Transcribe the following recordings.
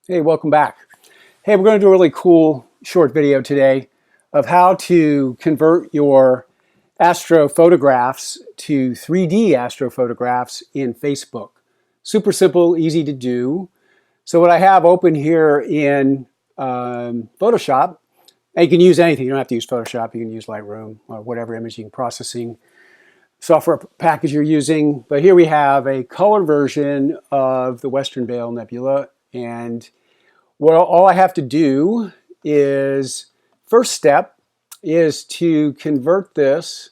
Hey, welcome back. Hey, we're going to do a really cool short video today of how to convert your astrophotographs to 3D astrophotographs in Facebook. Super simple, easy to do. So what I have open here in Photoshop, and you can use anything. You don't have to use Photoshop. You can use Lightroom or whatever imaging processing software package you're using. But here we have a color version of the Western Veil Nebula, and well, all I have to do is, first step is to convert this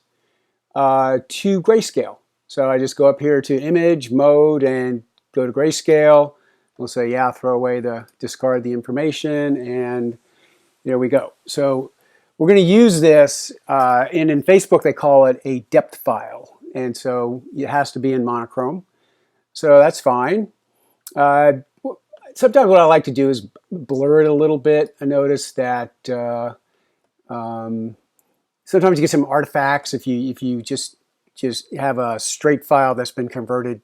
to grayscale. So I just go up here to image mode and go to grayscale. We'll say, yeah, discard the information, and there we go. So we're going to use this, and in Facebook they call it a depth file. And so it has to be in monochrome. So that's fine. Sometimes what I like to do is blur it a little bit. I notice that sometimes you get some artifacts if you just have a straight file that's been converted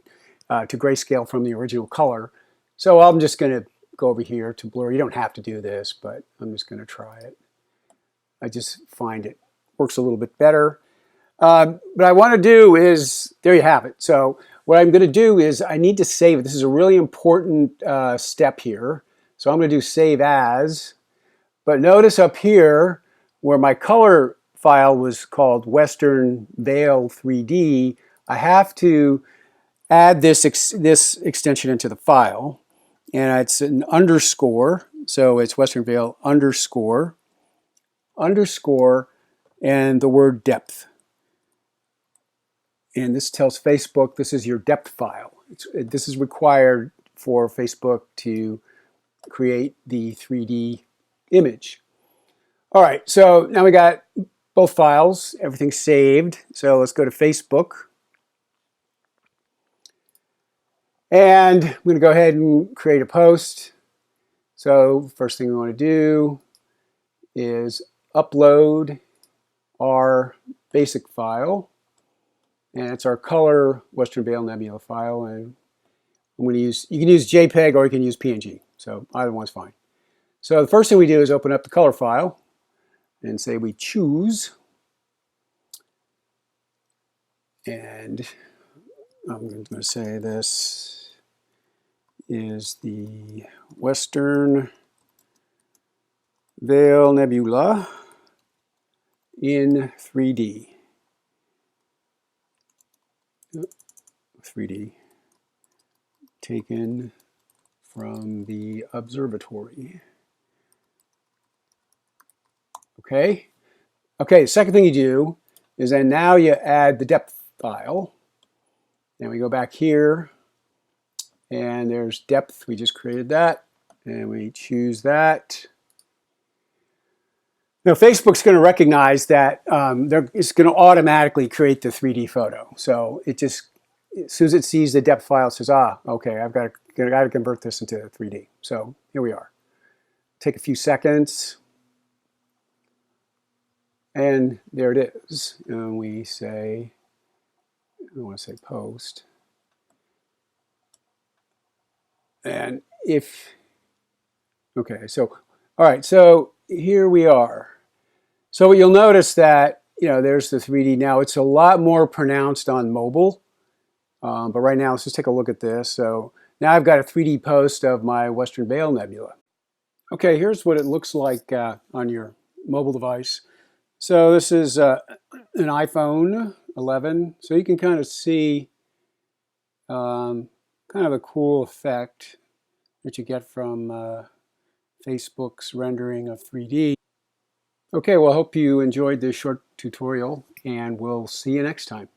to grayscale from the original color. So I'm just going to go over here to blur. You don't have to do this, but I'm just going to try it. I just find it works a little bit better. What I want to do is, there you have it. So what I'm going to do is I need to save it. This is a really important step here. So I'm going to do save as. But notice up here where my color file was called Western Veil 3D, I have to add this extension into the file. And it's an underscore. So it's Western Veil underscore, and the word depth. And this tells Facebook this is your depth file. This is required for Facebook to create the 3D image. All right, so now we got both files, everything's saved. So let's go to Facebook. And I'm going to go ahead and create a post. So first thing we want to do is upload our basic file. And it's our color Western Veil Nebula file. And I'm going to use, you can use JPEG or you can use PNG. So either one's fine. So the first thing we do is open up the color file and say we choose. And I'm going to say this is the Western Veil Nebula in 3D. 3D taken from the observatory. Okay. Okay, the second thing you do is then now you add the depth file. And we go back here and there's depth. We just created that and we choose that. Now Facebook's going to recognize that it's going to automatically create the 3D photo. So it just, as soon as it sees the depth file, it says, okay, I've got to convert this into 3D. So here we are. Take a few seconds. And there it is. And we say, I want to say post. And if, okay, so, all right, so here we are. So you'll notice that, there's the 3D now. It's a lot more pronounced on mobile. But right now, let's just take a look at this. So now I've got a 3D post of my Western Veil Nebula. Okay, here's what it looks like on your mobile device. So this is an iPhone 11. So you can kind of see kind of a cool effect that you get from Facebook's rendering of 3D. Okay, well, I hope you enjoyed this short tutorial, and we'll see you next time.